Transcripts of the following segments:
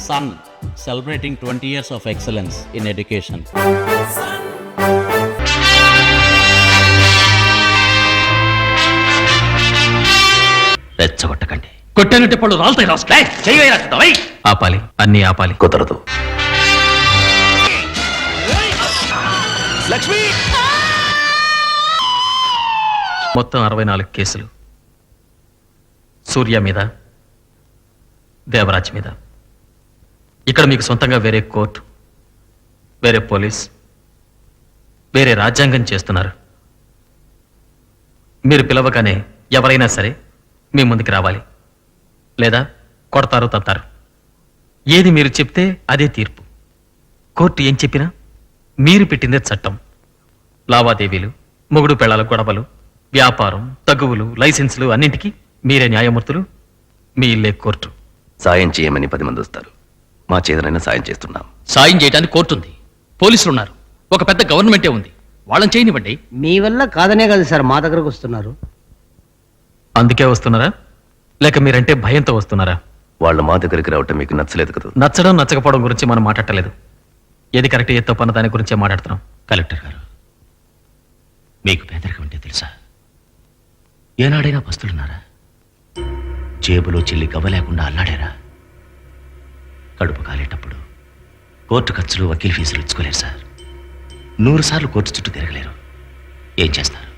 son celebrating 20 years of excellence in education. రెచ్చగొట్టకండి. కొట్టానంటే పళ్ళు రాలుతాయి. రాసులే చెయ్యి. ఆపాలి, అన్నీ ఆపాలి. కుదరదు. లక్ష్మి మొత్తం 64 కేసులు. సూర్య మీద, దేవరాజ్ మీద. ఇక్కడ మీకు సొంతంగా వేరే కోర్టు, వేరే పోలీస్, వేరే రాజ్యాంగం చేస్తున్నారు. మీరు పిలవగానే ఎవరైనా సరే మీ ముందుకు రావాలి, లేదా కొడతారు, తంతారు. ఏది మీరు చెప్తే అదే తీర్పు. కోర్టు ఏం చెప్పినా మీరు పెట్టిందే చట్టం. లావాదేవీలు, మొగుడు పెళ్లాల గొడవలు, వ్యాపారం, తగువులు, లైసెన్సులు అన్నింటికీ మీరే న్యాయమూర్తులు. మీ ఇల్లే కోర్టు. సాయం చేయమని 10 మంది వస్తారు. మా చేతనైనా సాయం చేస్తున్నాం. సాయం చేయడానికి కోర్టు ఉంది, పోలీసులు ఉన్నారు, ఒక పెద్ద గవర్నమెంటే ఉంది. వాళ్ళని చేయనివ్వండి. మీ వల్ల కాదనే కదా సార్ మా దగ్గరకు వస్తున్నారు. అందుకే వస్తున్నారా, లేక మీరంటే భయంతో వస్తున్నారా? వాళ్ళు మా దగ్గరికి రావటం మీకు నచ్చలేదు కదా? నచ్చడం నచ్చకపోవడం గురించి మనం మాట్లాడలేదు. ఏది కరెక్ట్, ఏది తప్పు అన్న దాని గురించే మాట్లాడుతున్నాం. కలెక్టర్ గారు, మీకు పేదరికం అంటే తెలుసా? ఏనాడైనా పస్తులున్నారా? జేబులో చెల్లి గవ్వ లేకుండా అల్లాడారా? కడుపు కాలేటప్పుడు కోర్టు ఖర్చులు, వకీల్ ఫీజులు ఇచ్చుకోలేరు సార్. 100 సార్లు కోర్టు చుట్టూ తిరగలేరు. ఏం చేస్తారు?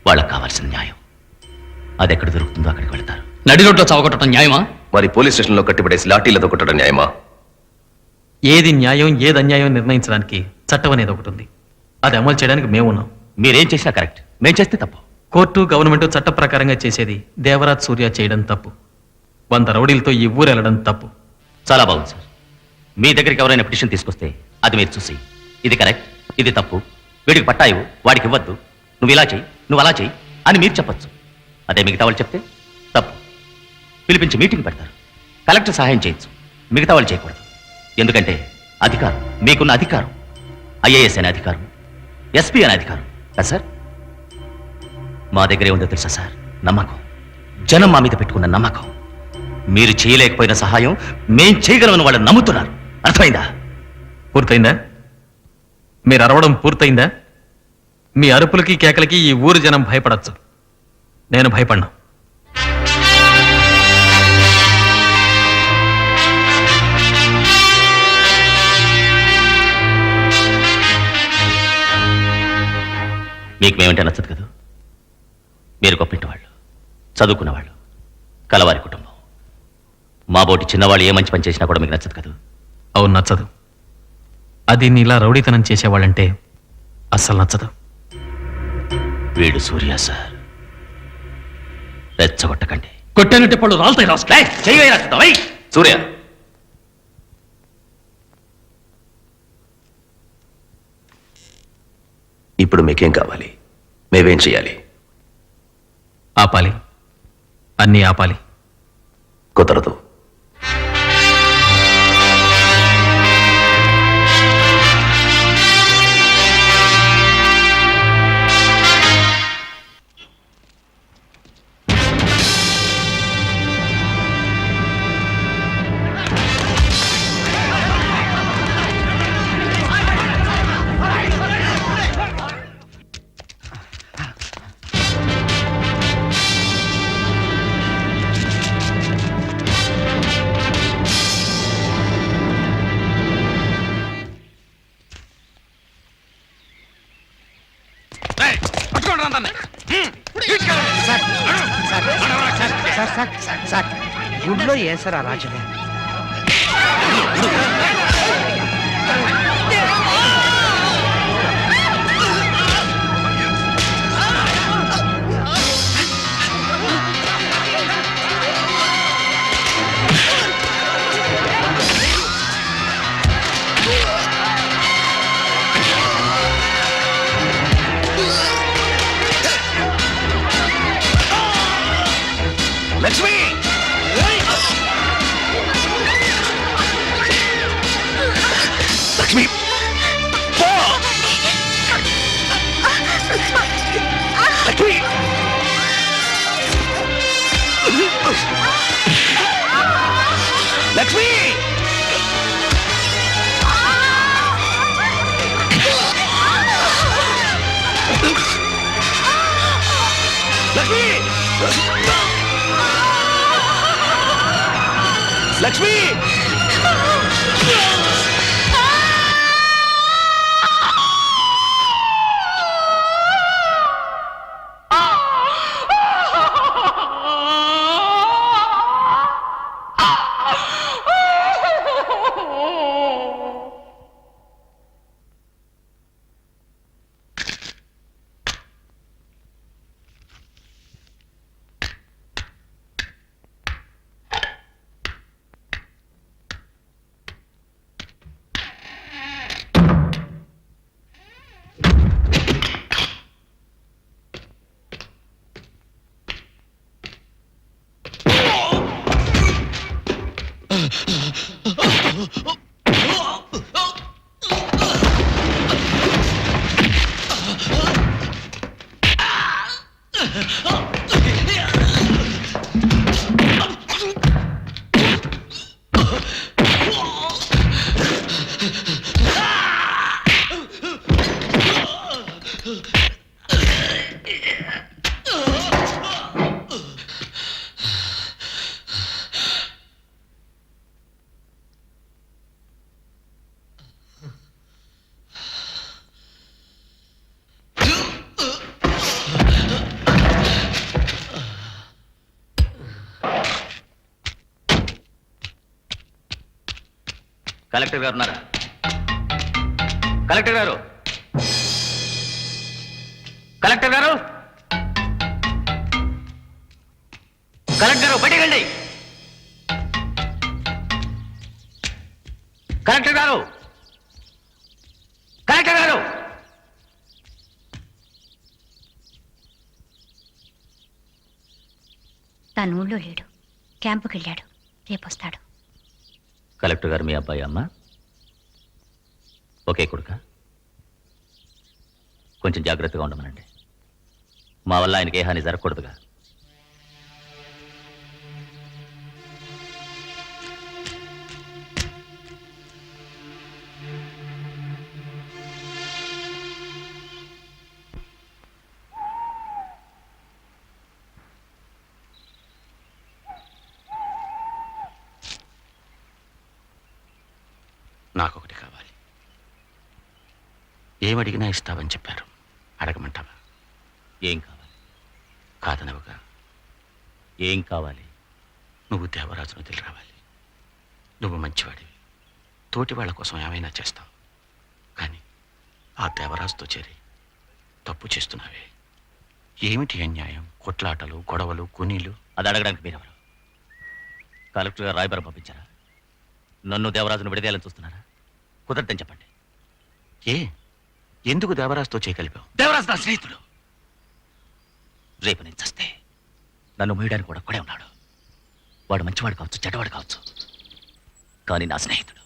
వాళ్ళకి కావాల్సిన న్యాయం అది ఎక్కడ దొరుకుతుందో అక్కడికి వెళ్తారు. నడి రోడ్లో చావగొట్టడం న్యాయమా? మరి పోలీస్ స్టేషన్లో కట్టిపడేసి లాఠీలతో కొట్టడం న్యాయమా? ఏది న్యాయం, ఏది అన్యాయం నిర్ణయించడానికి చట్టం అనేది ఒకటి ఉంది. అది అమలు చేయడానికి మేమున్నాం. మీరేం చేసినా కరెక్ట్, మేం చేస్తే తప్పు. కోర్టు, గవర్నమెంట్ చట్ట ప్రకారంగా చేసేది. దేవరాజ్ సూర్య చేయడం తప్పు. 100 రౌడీలతో ఈ ఊరు వెళ్ళడం తప్పు. చాలా బాగుంది సార్. మీ దగ్గరికి ఎవరైనా పిటిషన్ తీసుకొస్తే అది మీరు చూసి ఇది కరెక్ట్, ఇది తప్పు, వీడికి పట్టా ఇవ్వు, వాడికి ఇవ్వద్దు, నువ్వు ఇలా చెయ్యి, నువ్వు అలా చెయ్యి అని మీరు చెప్పచ్చు. అదే మిగతా వాళ్ళు చెప్తే తప్పు. పిలిపించి మీటింగ్ పెడతారు. కలెక్టర్ సహాయం చేయొచ్చు, మిగతా వాళ్ళు చేయకూడదు. ఎందుకంటే అధికారం, మీకున్న అధికారం ఐఏఎస్ అనే అధికారం, ఎస్పీ అనే అధికారం కదా సార్. మా దగ్గరే ఉందో తెలుసా సార్? నమ్మకం. జనం మా మీద పెట్టుకున్న నమ్మకం. మీరు చేయలేకపోయిన సహాయం మేం చేయగలమని వాళ్ళు నమ్ముతున్నారు. అర్థమైందా? పూర్తయిందా? మీరు అరవడం పూర్తయిందా? మీ అరుపులకి, కేకలకి ఈ ఊరు జనం భయపడచ్చు. నేను భయపడ్డా. మీకు మేమంటే నచ్చదు కదా. మీరు గొప్పింటి వాళ్ళు, చదువుకున్నవాళ్ళు, కలవారి కుటుంబం. మా బోటి చిన్నవాళ్ళు ఏ మంచి పని చేసినా కూడా మీకు నచ్చదు కదా. అవును, నచ్చదు. అది నీలా రౌడీతనం చేసేవాళ్ళంటే అస్సలు నచ్చదు. వీడు సూర్య సార్. రెచ్చగొట్టకండి. కొట్టానంటే పళ్ళు రాలుతాయి. రాసులే సూర్య, ఇప్పుడు మీకేం కావాలి? మేమేం చేయాలి? ఆపాలి, అన్నీ ఆపాలి. కుదరదు. సార్ గుడ్లో వేసారా రాజుగా? లక్ష్మి, లక్ష్మి కలెక్టర్ గారు ఉన్నారా? కలెక్టర్ గారు, కలెక్టర్ గారు, కలెక్టర్ గారు బయటికి రండి. కలెక్టర్ గారు, కలెక్టర్ గారు. తను ఊళ్ళో లేడు, క్యాంపుకి వెళ్ళాడు, రేపొస్తాడు. కలెక్టర్ గారు మీ అబ్బాయి అమ్మ ఓకే కొడుక, కొంచెం జాగ్రత్తగా ఉండమనండి. మా వల్ల ఆయనకి ఏ హాని జరగకూడదుగా. నాకొకటి కావాలి. ఏమడిగినా ఇస్తావని చెప్పారు. అడగమంటావా? ఏం కావాలి? కాదనవుగా. ఏం కావాలి? నువ్వు దేవరాజును వదిలి రావాలి. నువ్వు మంచివాడివి, తోటి వాళ్ళ కోసం ఏమైనా చేస్తావు. కానీ ఆ దేవరాజుతో చేరి తప్పు చేస్తున్నావే. ఏమిటి అన్యాయం? కొట్లాటలు, గొడవలు, కునీలు. అది అడగడానికి మీరెవరు? కలెక్టర్ గారు రాయబారం పంపించారా? నన్ను దేవరాజును విడదీయాలని చూస్తున్నారా? కుదరదని చెప్పండి. ఏ ఎందుకు దేవరాజుతో చేయగలిపావు? దేవరాజు నా స్నేహితుడు. రేపు నేను చస్తే నన్ను మోయడానికి కూడా కొడే ఉన్నాడు. వాడు మంచివాడు కావచ్చు, చెడ్డవాడు కావచ్చు, కానీ నా స్నేహితుడు.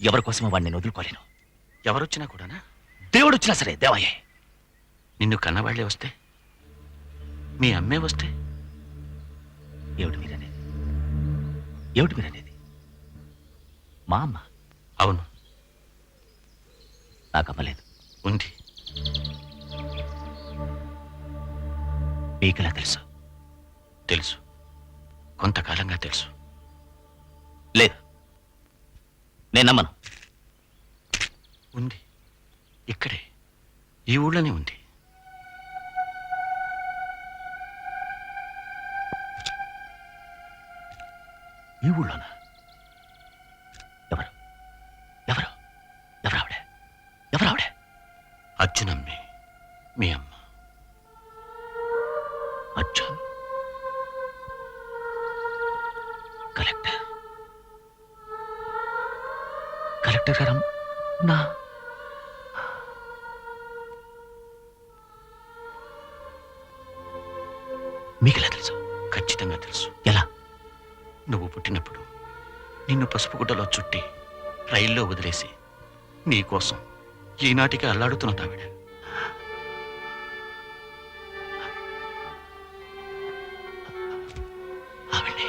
ఎవరి కోసమో వాడిని నేను వదులుకోలేను. ఎవరొచ్చినా కూడానా? దేవుడు వచ్చినా సరే దేవయ్యే. నిన్ను కన్నవాళ్లే వస్తే, మీ అమ్మే వస్తే? ఏమిటి మీరనేది? ఏమిటి మీరనేది? మా అమ్మ? అవును, నాకు అమ్మలేదు. ఉంది. మీకెలా తెలుసు? తెలుసు, కొంతకాలంగా తెలుసు. లేదు, నేను నమ్మను. ఉంది, ఇక్కడే, ఈ ఊళ్ళోనే ఉంది. ఈ ఊళ్ళోనా? ఎవరు ఎవరు ఎవరావిడ? ఎవరావిడ? అర్జునమ్మే, మీ అమ్మ. అర్జున్ కలెక్టర్. కలెక్టర్ గారు నా మీకెలా తెలుసు? ఖచ్చితంగా తెలుసు. ఎలా? నువ్వు పుట్టినప్పుడు నిన్ను పసుపు గుడ్డలో చుట్టి రైల్లో వదిలేసి నీకోసం ఈనాటికి అల్లాడుతున్నది ఆవిడ. ఆవిడే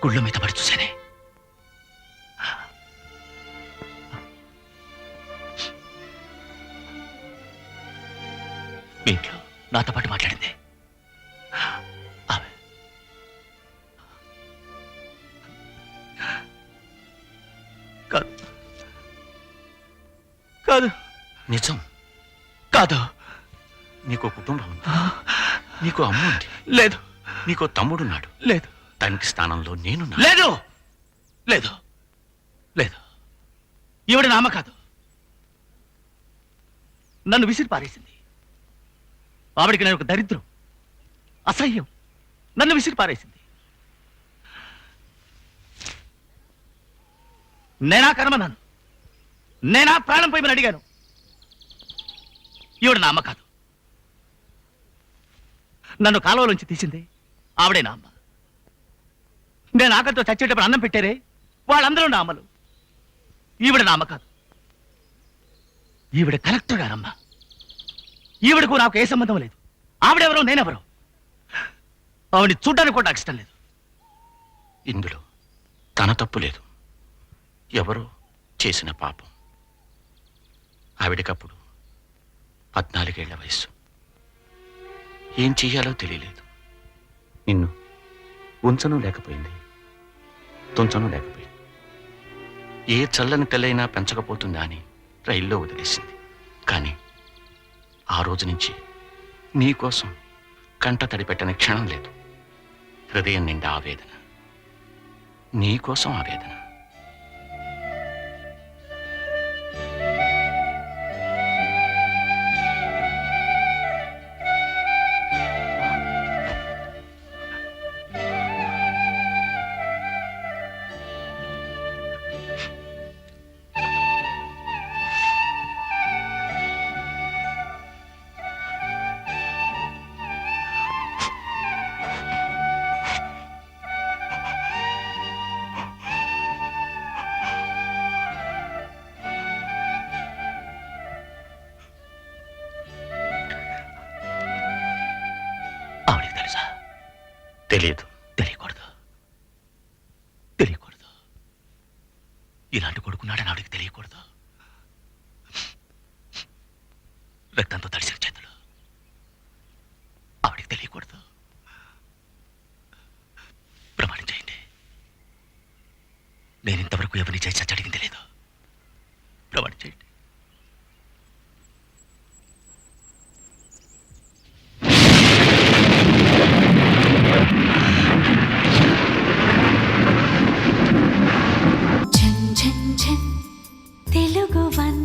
గుళ్ళ మీద పడి చూశానే. మీ ఇంట్లో నాతో పాటు మాట్లాడింది ఆమె. కాదు కాదు నిజం. కాదు నీకో కుటుంబం ఉంది, నీకో అమ్మ ఉంది, లేదు నీకో తమ్ముడున్నాడు. లేదు తండ్రి స్థానంలో నేను లేదు లేదు లేదు ఈవిడ నామ కాదు, నన్ను విసిరి పారేసింది. ఆవిడికి నేను ఒక దరిద్రం, అసహ్యం, నన్ను విసిరి పారేసింది. నేనా కర్మన్నాను, నేనా ప్రాణం పోయమని అడిగాను. ఈవిడ నా అమ్మ కాదు, నన్ను కాలువలోంచి తీసింది ఆవిడే నా అమ్మ. నేను ఆకలితో చచ్చేటప్పుడు అన్నం పెట్టారే వాళ్ళందరూ నా అమ్మలు. ఈవిడ నా అమ్మ కాదు, ఈవిడ కలెక్టర్ గారమ్మ. ఈవిడకు నాకు ఏ సంబంధం లేదు. ఆవిడెవరో నేనెవరో ఆవిడని చూడ్డానికి కూడా నాకు ఇష్టం లేదు. ఇందులో తన తప్పు లేదు, ఎవరో చేసిన పాపం. ఆవిడకప్పుడు 14 ఏళ్ల వయస్సు. ఏం చెయ్యాలో తెలియలేదు. నిన్ను ఉంచను లేకపోయింది, తుంచను లేకపోయింది. ఏ చల్లని తెల్లైనా పెంచకపోతుందా అని రైల్లో వదిలేసింది. కానీ ఆ రోజు నుంచి నీకోసం కంట తడిపెట్టని క్షణం లేదు. హృదయం నిండా ఆవేదన, నీకోసం ఆవేదన. ఆవిడికి తెలుసా? తెలియదు. తెలియకూడదు, తెలియకూడదు. ఇలాంటి కొడుకున్నాడని ఆవిడికి తెలియకూడదు. రక్తంతో తడిసిన చేతులు ఆవిడికి తెలియకూడదు. ప్రమాణం చేయండి, నేను ఇంతవరకు ఎవరిని చేసి అడిగింది లేదు. ప్రమాణం చేయండి. తెలుగు 1